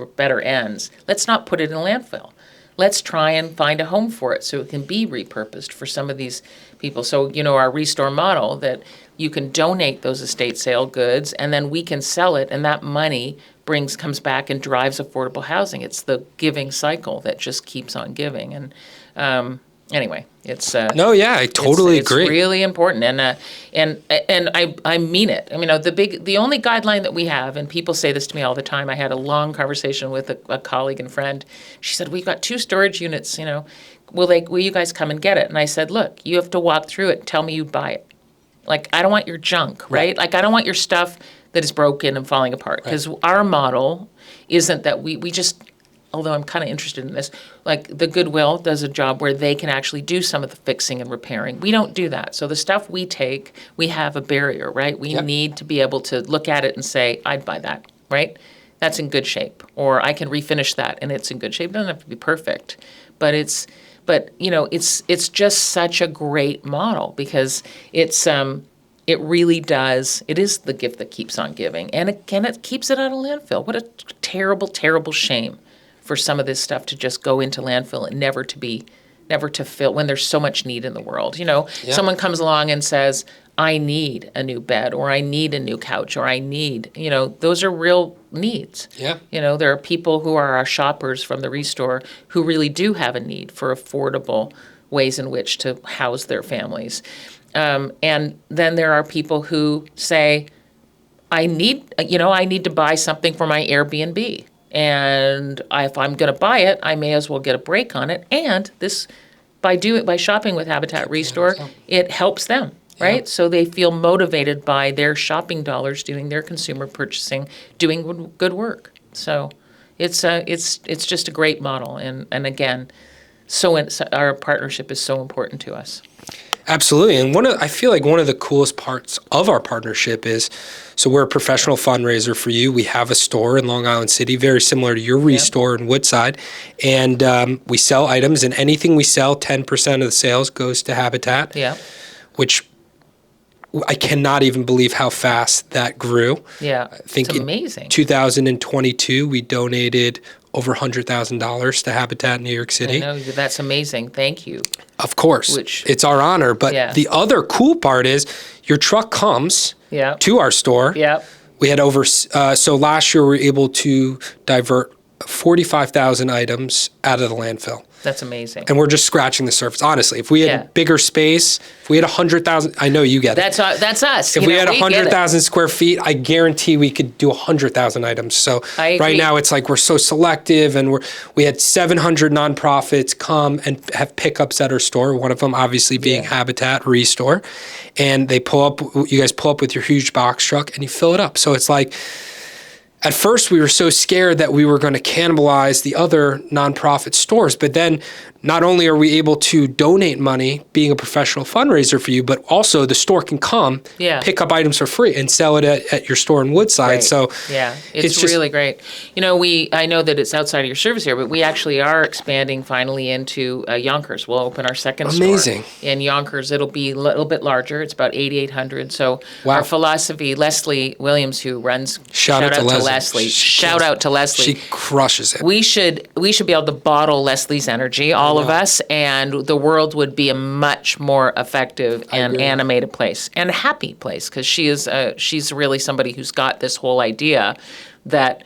better ends. Let's not put it in a landfill. Let's try and find a home for it so it can be repurposed for some of these people. So, our restore model that you can donate those estate sale goods and then we can sell it and that money comes back and drives affordable housing. It's the giving cycle that just keeps on giving. And anyway, it's I totally agree. It's really important, and I mean it. I mean, the only guideline that we have, and people say this to me all the time. I had a long conversation with a colleague and friend. She said, "We've got 2 storage units. Will you guys come and get it?" And I said, "Look, you have to walk through it. And tell me you buy it. Like, I don't want your junk, right? Like, I don't want your stuff that is broken and falling apart because our model isn't that we just." Although I'm kind of interested in this, like the Goodwill does a job where they can actually do some of the fixing and repairing. We don't do that. So the stuff we take, we have a barrier, right? We need to be able to look at it and say, I'd buy that, right? That's in good shape. Or I can refinish that and it's in good shape. It doesn't have to be perfect. But it's just such a great model because it really does. It is the gift that keeps on giving. And it keeps it out of landfill. What a terrible, terrible shame for some of this stuff to just go into landfill and never to fill when there's so much need in the world. Someone comes along and says, I need a new bed or I need a new couch or I need, those are real needs. Yeah. There are people who are our shoppers from the Restore who really do have a need for affordable ways in which to house their families. And then there are people who say, I need to buy something for my Airbnb. And if I'm going to buy it, I may as well get a break on it. And this, by shopping with Habitat Restore, it helps them, right? Yeah. So they feel motivated by their shopping dollars, doing their consumer purchasing, doing good work. So it's just a great model. And again, our partnership is so important to us. Absolutely. And I feel like one of the coolest parts of our partnership is, so we're a professional fundraiser for you. We have a store in Long Island City, very similar to your Restore in Woodside. And we sell items, and anything we sell, 10% of the sales goes to Habitat, which I cannot even believe how fast that grew. Yeah, I think it's amazing. In 2022, we donated over $100,000 to Habitat in New York City. I know, that's amazing. Thank you. Of course. It's our honor. But the other cool part is your truck comes to our store. Yeah. We had so last year we were able to divert 45,000 items out of the landfill. That's amazing. And we're just scratching the surface. Honestly, if we had bigger space, if we had 100,000, I know you get it. That's us. If we had 100,000 square feet, I guarantee we could do 100,000 items. So right now it's like we're so selective, and we had 700 nonprofits come and have pickups at our store. One of them obviously being Habitat Restore, and they pull up. You guys pull up with your huge box truck and you fill it up. So it's like, at first, we were so scared that we were going to cannibalize the other nonprofit stores. But then not only are we able to donate money, being a professional fundraiser for you, but also the store can come, pick up items for free and sell it at your store in Woodside. Great. So it's really great. I know that it's outside of your service here, but we actually are expanding finally into Yonkers. We'll open our second store in Yonkers. It'll be a little bit larger. It's about 8,800. So our philosophy, Leslie Williams, who runs, shout out to Leslie. Shout out to Leslie. She crushes it. We should be able to bottle Leslie's energy, all of us, and the world would be a much more effective and animated place and a happy place, because she's really somebody who's got this whole idea that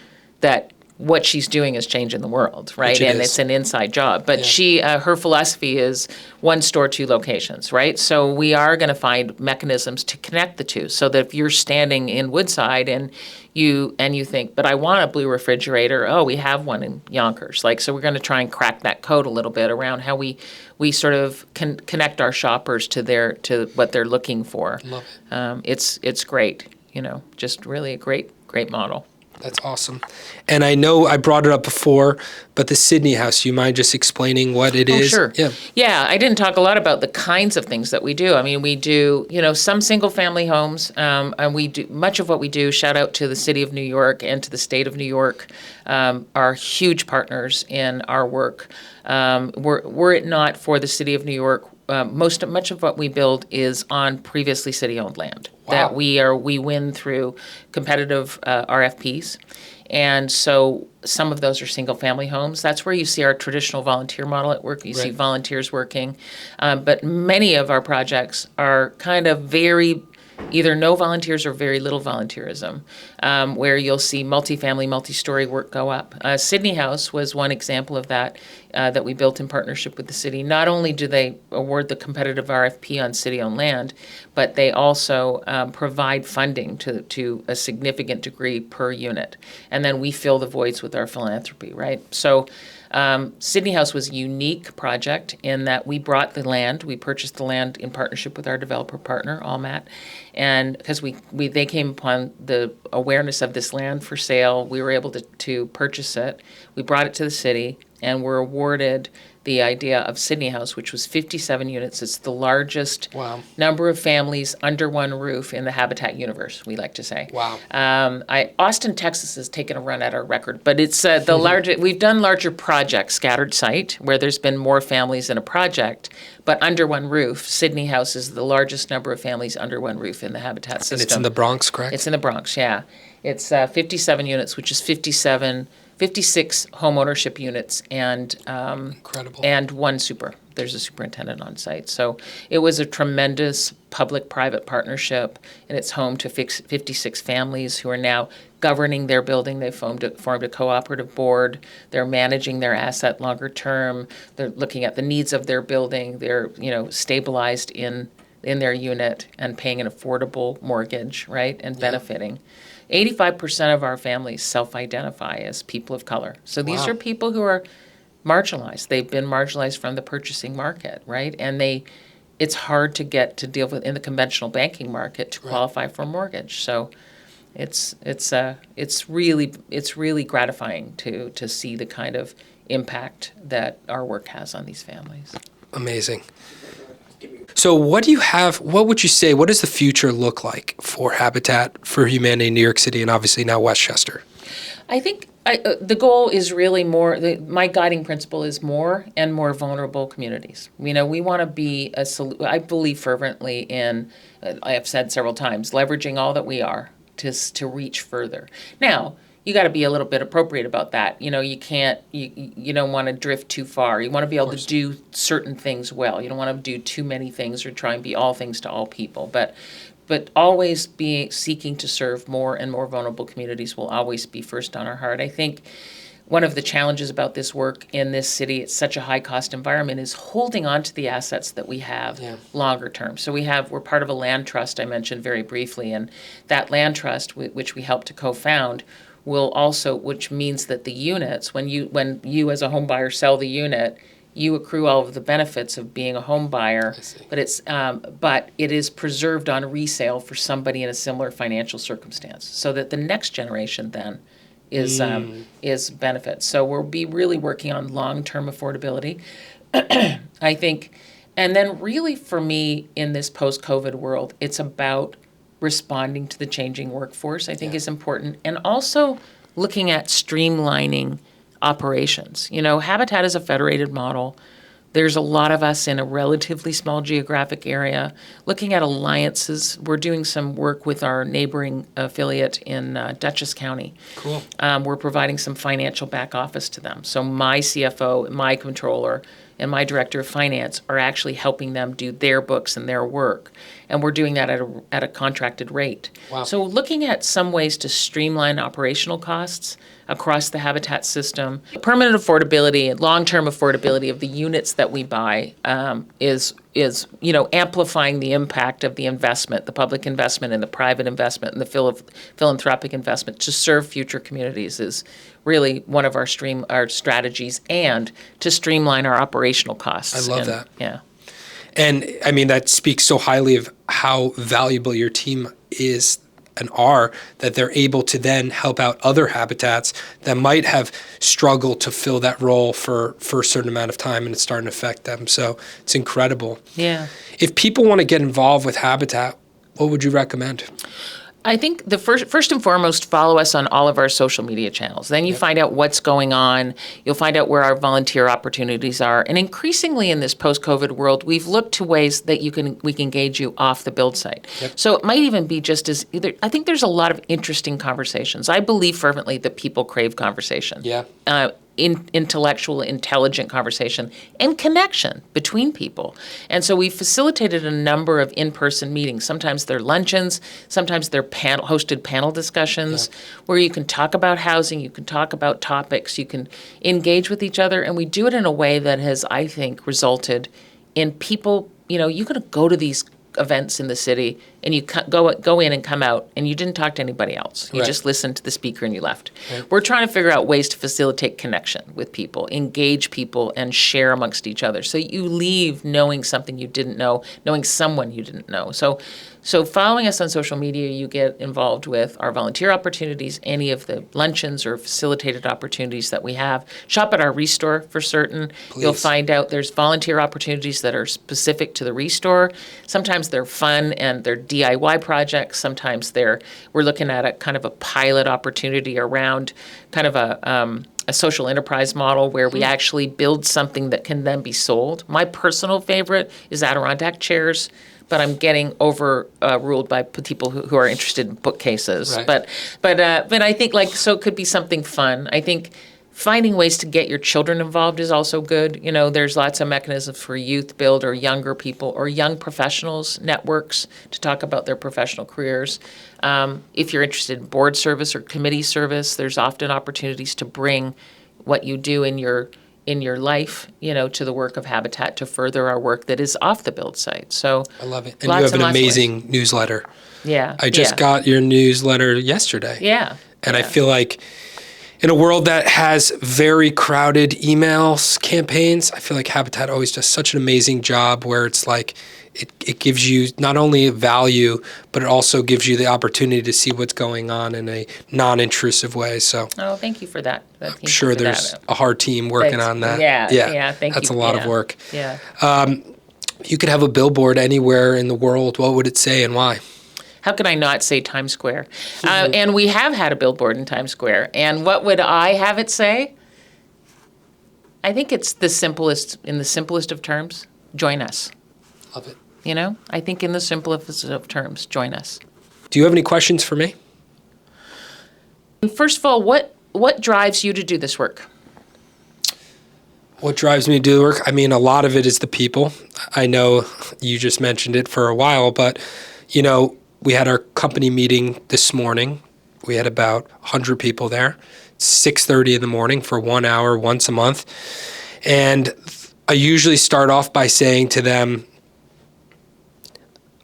what she's doing is changing the world, right? And it's an inside job. But her philosophy is one store, 2 locations, right? So we are going to find mechanisms to connect the two, so that if you're standing in Woodside and you think, but I want a blue refrigerator, we have one in Yonkers. So we're going to try and crack that code a little bit around how we sort of connect our shoppers to what they're looking for. Love it. It's great. just really a great model. That's awesome. And I know I brought it up before, but the Sydney House, you mind just explaining what it is? Sure. Yeah. Yeah, I didn't talk a lot about the kinds of things that we do. I mean, we do, some single-family homes, and we do much of what we do. Shout out to the City of New York and to the State of New York, are huge partners in our work. Were it not for the City of New York, much of what we build is on previously city-owned land that we win through competitive RFPs. And so some of those are single-family homes. That's where you see our traditional volunteer model at work. You see volunteers working. But many of our projects are kind of very either no volunteers or very little volunteerism, where you'll see multifamily, multi-story work go up. Sydney House was one example of that that we built in partnership with the city. Not only do they award the competitive RFP on city-owned land, but they also provide funding to a significant degree per unit. And then we fill the voids with our philanthropy, right? So Sydney House was a unique project in that we brought the land, we purchased the land in partnership with our developer partner, Allmat, and because they came upon the awareness of this land for sale, we were able to purchase it. We brought it to the city and were awarded the idea of Sydney House, which was 57 units. It's the largest number of families under one roof in the Habitat universe, we like to say. Wow. Austin, Texas has taken a run at our record, but it's the larger. We've done larger projects, scattered site, where there's been more families in a project, but under one roof. Sydney House is the largest number of families under one roof in the Habitat system. And it's in the Bronx, correct? It's in the Bronx, yeah. It's 57 units, which is 56 home ownership units and incredible. And one super. There's a superintendent on site. So it was a tremendous public-private partnership, and it's home to 56 families who are now governing their building. They've formed a cooperative board. They're managing their asset longer term. They're looking at the needs of their building. They're stabilized in their unit and paying an affordable mortgage, right, and benefiting. 85% of our families self-identify as people of color. So these are people who are marginalized. They've been marginalized from the purchasing market, right? And it's hard to get to deal with in the conventional banking market to qualify for a mortgage. So it's really gratifying to see the kind of impact that our work has on these families. Amazing. So what would you say, what does the future look like for Habitat for Humanity in New York City and obviously now Westchester? I think the goal is really my guiding principle is more and more vulnerable communities. We want to be I believe fervently in, I have said several times, leveraging all that we are to reach further. Now, you got to be a little bit appropriate about that. You don't want to drift too far. You want to be able to do certain things well. You don't want to do too many things or try and be all things to all people. But always seeking to serve more and more vulnerable communities will always be first on our heart. I think one of the challenges about this work in this city, it's such a high-cost environment, is holding on to the assets that we have longer term. So we're part of a land trust I mentioned very briefly, and that land trust, which we helped to co-found, will also, which means that the units, when you as a home buyer sell the unit, you accrue all of the benefits of being a home buyer, but it is preserved on resale for somebody in a similar financial circumstance, so that the next generation then is benefits. So we'll be really working on long-term affordability, I think, and then really for me in this post-COVID world, it's about responding to the changing workforce, I think is important, and also looking at streamlining operations. Habitat is a federated model. There's a lot of us in a relatively small geographic area. Looking at alliances, we're doing some work with our neighboring affiliate in Dutchess County. Cool. We're providing some financial back office to them. So my CFO, my controller, and my director of finance are actually helping them do their books and their work. And we're doing that at a contracted rate. Wow. So looking at some ways to streamline operational costs across the Habitat system. Permanent affordability and long-term affordability of the units that we buy is amplifying the impact of the investment, the public investment and the private investment and the philanthropic investment to serve future communities is really one of our strategies, and to streamline our operational costs. I love that. Yeah. And I mean, that speaks so highly of how valuable your team is and are, that they're able to then help out other habitats that might have struggled to fill that role for a certain amount of time, and it's starting to affect them. So it's incredible. Yeah. If people want to get involved with Habitat, what would you recommend? I think the first and foremost, follow us on all of our social media channels. Then you find out what's going on. You'll find out where our volunteer opportunities are. And increasingly in this post-COVID world, we've looked to ways that we can engage you off the build site. Yep. So it might even be just as either. I think there's a lot of interesting conversations. I believe fervently that people crave conversation. Yeah. Intellectual, intelligent conversation and connection between people. And so we facilitated a number of in-person meetings. Sometimes they're luncheons, sometimes they're hosted panel discussions where you can talk about housing, you can talk about topics, you can engage with each other. And we do it in a way that has, I think, resulted in people, you can go to these events in the city and you go in and come out and you didn't talk to anybody else. You just listened to the speaker and you left. Right. We're trying to figure out ways to facilitate connection with people, engage people, and share amongst each other. So you leave knowing something you didn't know, knowing someone you didn't know. So following us on social media, you get involved with our volunteer opportunities, any of the luncheons or facilitated opportunities that we have. Shop at our Restore for certain. Please. You'll find out there's volunteer opportunities that are specific to the Restore. Sometimes they're fun and they're DIY projects. Sometimes we're looking at a kind of a pilot opportunity around kind of a social enterprise model where we actually build something that can then be sold. My personal favorite is Adirondack chairs, but I'm getting overruled by people who are interested in bookcases. Right. But I think so it could be something fun. I think finding ways to get your children involved is also good. There's lots of mechanisms for youth build or younger people or young professionals networks to talk about their professional careers. If you're interested in board service or committee service, there's often opportunities to bring what you do in your life, to the work of Habitat to further our work that is off the build site. So I love it. And you have an amazing newsletter. Yeah. I just got your newsletter yesterday. Yeah. And I feel like in a world that has very crowded emails campaigns, I feel like Habitat always does such an amazing job where it's like it gives you not only value, but it also gives you the opportunity to see what's going on in a non-intrusive way. So thank you for that. I'm sure there's a hard team working on that. Yeah. Thank you. That's a lot of work. Yeah. You could have a billboard anywhere in the world. What would it say and why? How could I not say Times Square? And we have had a billboard in Times Square. And what would I have it say? I think it's in the simplest of terms, join us. Love it. I think in the simplest of terms, join us. Do you have any questions for me? First of all, what drives you to do this work? What drives me to do the work? I mean, a lot of it is the people. I know you just mentioned it for a while, but, we had our company meeting this morning. We had about 100 people there. It's 6:30 in the morning for 1 hour once a month. And I usually start off by saying to them,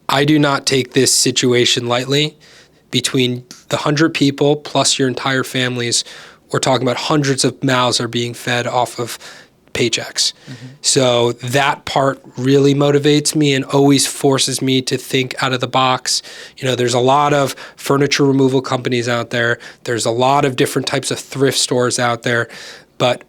I do not take this situation lightly. Between the 100 people plus your entire families, we're talking about hundreds of mouths are being fed off of paychecks. Mm-hmm. So that part really motivates me and always forces me to think out of the box. There's a lot of furniture removal companies out there. There's a lot of different types of thrift stores out there, but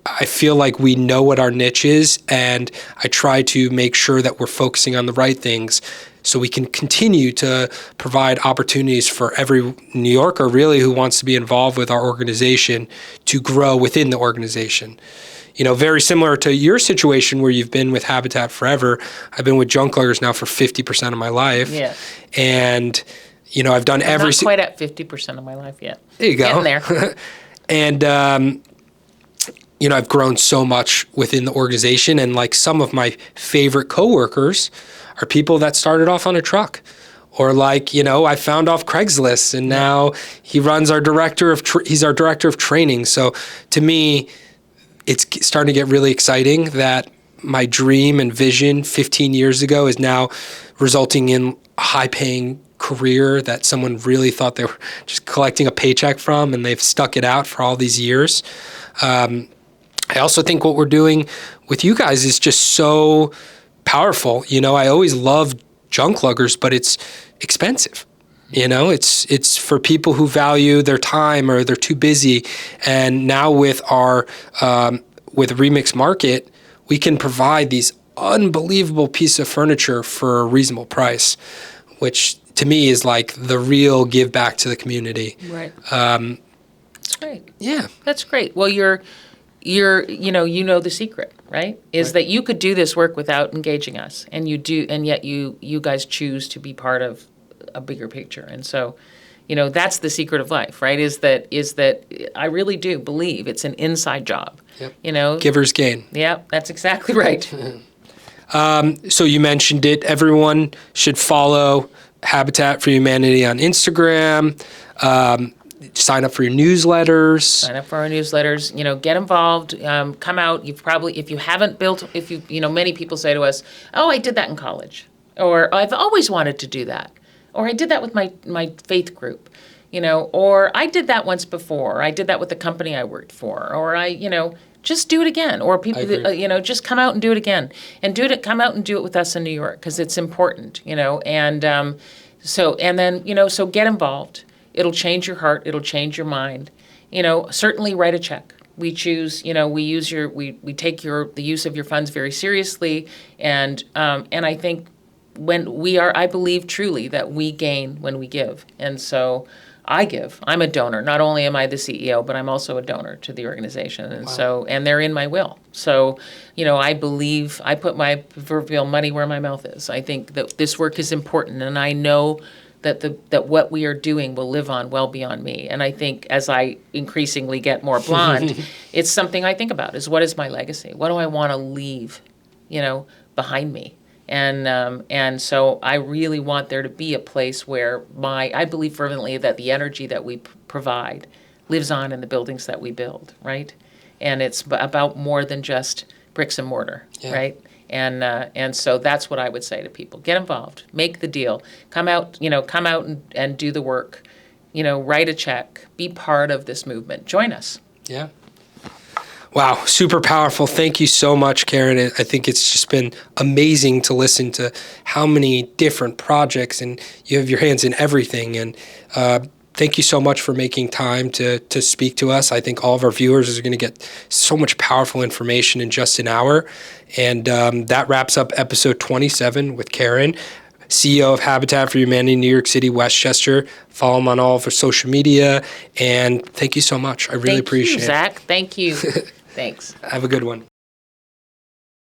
I feel like we know what our niche is, and I try to make sure that we're focusing on the right things so we can continue to provide opportunities for every New Yorker really who wants to be involved with our organization to grow within the organization. Very similar to your situation where you've been with Habitat forever. I've been with Junk Luggers now for 50% of my life. Yeah. And, I've done I'm not quite at 50% of my life yet. There you go. Getting there. And, I've grown so much within the organization. And like some of my favorite coworkers are people that started off on a truck. Or I found off Craigslist and now he runs he's our director of training. So to me, it's starting to get really exciting that my dream and vision 15 years ago is now resulting in a high-paying career that someone really thought they were just collecting a paycheck from, and they've stuck it out for all these years. I also think what we're doing with you guys is just so powerful. I always loved Junk Luggers, but it's expensive. You know, it's for people who value their time or they're too busy. And now with our with Remix Market, we can provide these unbelievable piece of furniture for a reasonable price, which to me is like the real give back to the community. Right. That's great. Yeah. That's great. Well, you're you know the secret, right? Is that you could do this work without engaging us, and you do, and yet you guys choose to be part of a bigger picture. And so, that's the secret of life, right? Is that I really do believe it's an inside job. Yep. Giver's gain. Yeah, that's exactly right. So you mentioned it. Everyone should follow Habitat for Humanity on Instagram. Sign up for your newsletters. Sign up for our newsletters. Get involved. Come out. If you haven't built, many people say to us, "Oh, I did that in college," or "I've always wanted to do that," or "I did that with my faith group," or "I did that once before," or "I did that with the company I worked for," or just do it again. Or people, just come out and do it again, and come out and do it with us in New York, because it's important, so get involved. It'll change your heart. It'll change your mind. Certainly write a check. We choose, we take the use of your funds very seriously, and I think I believe truly that we gain when we give, and so I give. I'm a donor. Not only am I the CEO, but I'm also a donor to the organization, and and they're in my will. So, I believe I put my proverbial money where my mouth is. I think that this work is important, and I know that what we are doing will live on well beyond me. And I think as I increasingly get more blonde, it's something I think about, is what is my legacy? What do I want to leave, behind me? And so I really want there to be a place where I believe fervently that the energy that we provide lives on in the buildings that we build, right? And it's about more than just bricks and mortar, right? And so that's what I would say to people. Get involved. Make the deal. Come out and do the work. Write a check. Be part of this movement. Join us. Yeah. Wow, super powerful. Thank you so much, Karen. I think it's just been amazing to listen to how many different projects, and you have your hands in everything. And thank you so much for making time to speak to us. I think all of our viewers are going to get so much powerful information in just an hour. And that wraps up episode 27 with Karen, CEO of Habitat for Humanity, New York City, Westchester. Follow them on all of our social media. And thank you so much. I really appreciate it. Zach. Thank you. Thanks. Have a good one.